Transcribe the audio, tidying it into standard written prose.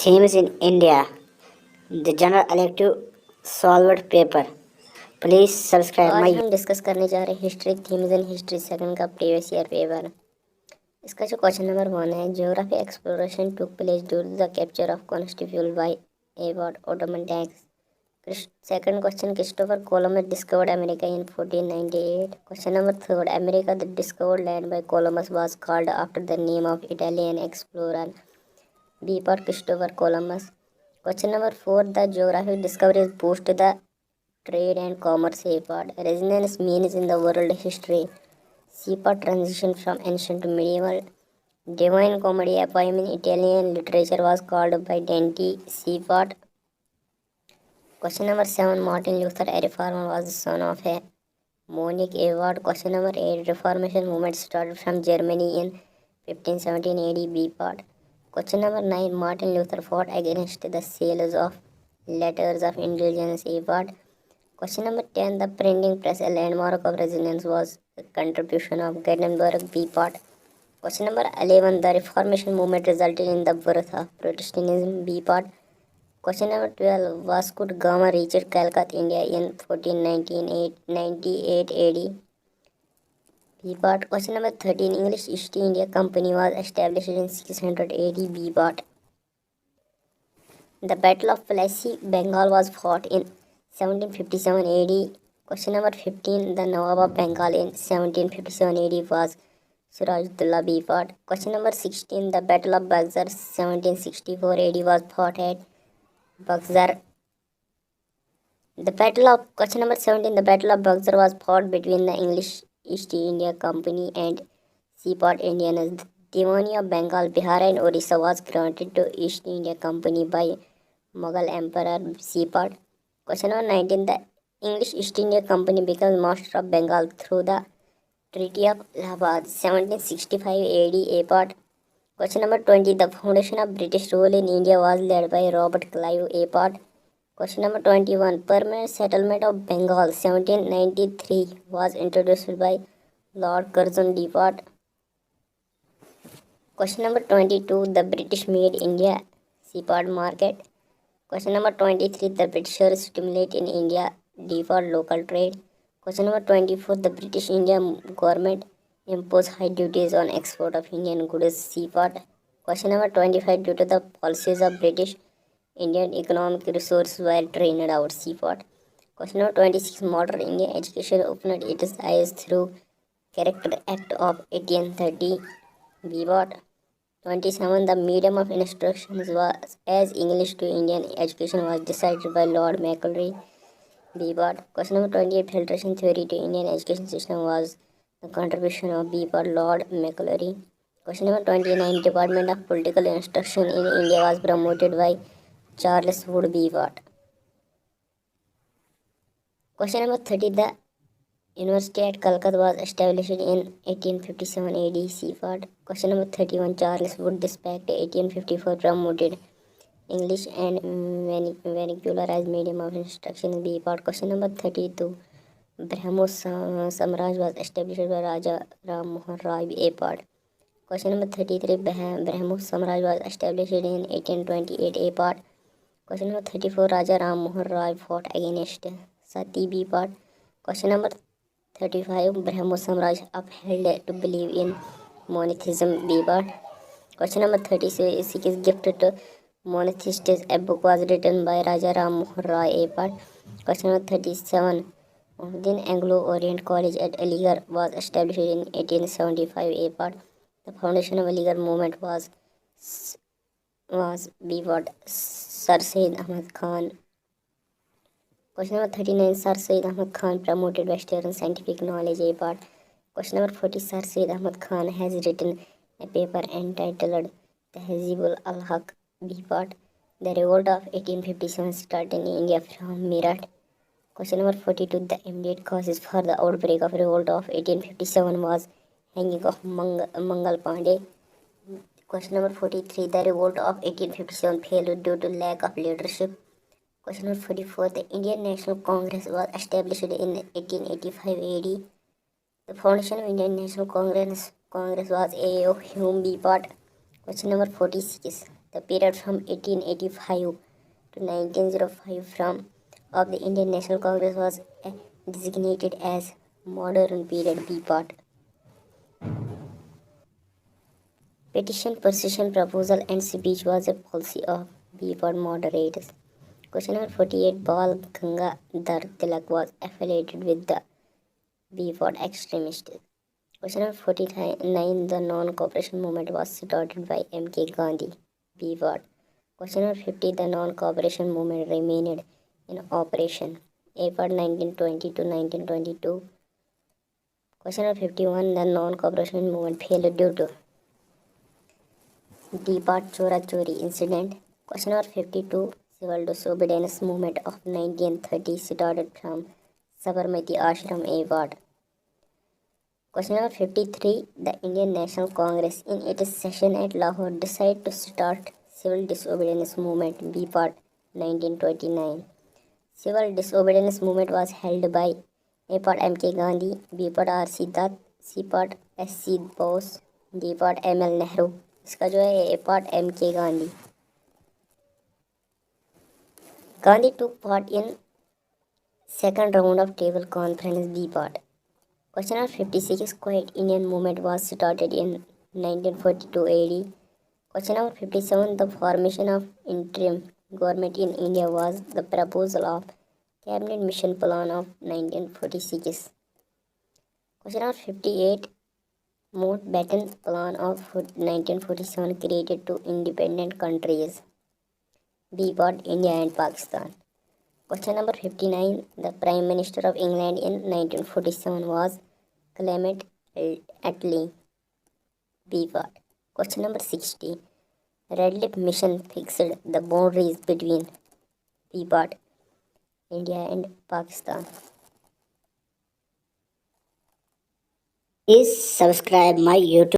Themes in India. The General Elective Solved Paper. Please subscribe आज my हम discuss करने जा रहे हैं history themes in history second का प्रीवियस ईयर पेपर। इसका जो क्वेश्चन नंबर 1 है, geography exploration took place during the capture of Constantinople by abbot Ottoman tanks. Second question, Christopher Columbus discovered America in 1498। Question number 3, America the discovered land by Columbus was called after the name of Italian explorer B part Christopher Columbus. Question number 4, the geographic discoveries boost the trade and commerce. A part, resonance means in the world history. C part, transition from ancient to medieval. Divine Comedy, a poem in Italian literature, was called by Dante. C part. Question number 7, Martin Luther, a reformer, was the son of a monk. A part. Question number 8, Reformation movement started from Germany in 1517 AD. B part. Question number 9, Martin Luther fought against the sales of letters of indulgence. A part. Question number 10, the printing press, a landmark of resilience, was the contribution of Gutenberg. B part. Question number 11, the Reformation movement resulted in the birth of Protestantism. B part. Question number 12, Vasco da Gama reached Calcutta, India in 1498 AD. B part. Question number 13, English East India Company was established in 600 AD. B part. The Battle of Plassey, Bengal, was fought in 1757 AD. Question number 15, the Nawab of Bengal in 1757 AD was Sirajuddaula. B part. Question number 16, the Battle of Buxar 1764 AD was fought at Buxar. Question number 17, the Battle of Buxar was fought between the English East India Company and Seaport Indians. The Divani of Bengal, Bihar and Orissa was granted to East India Company by Mughal Emperor. C part. Question number 19, the English East India Company became master of Bengal through the Treaty of Allahabad 1765 AD. A part. Question number 20, the foundation of British rule in India was led by Robert Clive. A part. Question number 21, permanent settlement of Bengal 1793 was introduced by Lord Curzon. D part. Question number 22, the British made India seaport market. Question number 23, the Britishers stimulate in India D for local trade. Question number 24, the British Indian government imposed high duties on export of Indian goods. C part. Question number 25, due to the policies of British, Indian economic resources were drained out. C part. Question number 26, modern Indian education opened its eyes through Character Act of 1830. B part. 27, the medium of instruction was as English to Indian education was decided by Lord Macaulay. B part. Question number 28, filtration theory to Indian education system was the contribution of B part, Lord Macaulay. Question number 29, Department of Political Instruction in India was promoted by Charles Wood. B part. Question number 30, the University at Calcutta was established in 1857 AD. C part. Question number 31, Charles Wood dispatched 1854 promoted English and vernacular as medium of instruction. B part. Question number 32, Brahmo Samraj was established by Raja Ram Mohan Roy. A part. Question number 33, Brahmo Samraj was established in 1828. A part. Question number 34, Raja Ram Mohan Roy fought against Sati. B part. Question number 35, Brahmo Samraj upheld to believe in monotheism. B part. Question number 36, gift to monotheists. A book was written by Raja Ram Mohan Roy. A part. Question number 37, then Anglo-Orient College at Aligarh was established in 1875. A part. The foundation of Aligarh movement was B part, Sir Syed Ahmad Khan. Question number 39, Sir Syed Ahmad Khan promoted Western scientific knowledge. A part. Question number 40, Sir Syed Ahmad Khan has written a paper entitled Tehzeeb al-Haq. B part. The revolt of 1857 started in India from Meerut. Question number 42, the immediate causes for the outbreak of revolt of 1857 was hanging of Mangal Pandey. Question number 43, the revolt of 1857 failed due to lack of leadership. Question number 44, the Indian National Congress was established in 1885 AD. The foundation of Indian National Congress was A.O. Hume. B part. Question number 46, The period from 1885 to 1905 from of the Indian National Congress was designated as modern period. B part. Petition, persuasion, proposal, and speech was a policy of B part moderators. Question number 48. Bal Gangadhar Tilak was affiliated with the B part extremists. Question number 49. The non-cooperation movement was started by M.K. Gandhi. B part. Question number 50. The non-cooperation movement remained in operation. A part 1920 to 1922. Question number 51. The non-cooperation movement failed due to D part Chora Chori incident. Question number 52. Civil disobedience movement of 1930 started from Sabarmati Ashram. A part. Question number 53. The Indian National Congress in its session at Lahore decided to start civil disobedience movement. B part 1929. Civil disobedience movement was held by A part M.K. Gandhi, B part R.C. Dutt, C part S.C. Bose, D part M.L. Nehru. इसका जो है A part M.K. Gandhi. Gandhi took part in second round of table conference. B part. Question number 56. Quiet Indian movement was started in 1942 AD. Question number 57. The formation of interim government in India was the proposal of Cabinet Mission Plan of 1946. Question number 58. Mountbatten Plan of 1947 created two independent countries. B part India and Pakistan. Question number 59. The Prime Minister of England in 1947 was Clement Attlee. B part. Question number 60. Red Lip Mission fixed the boundaries between B part India and Pakistan. Please subscribe my YouTube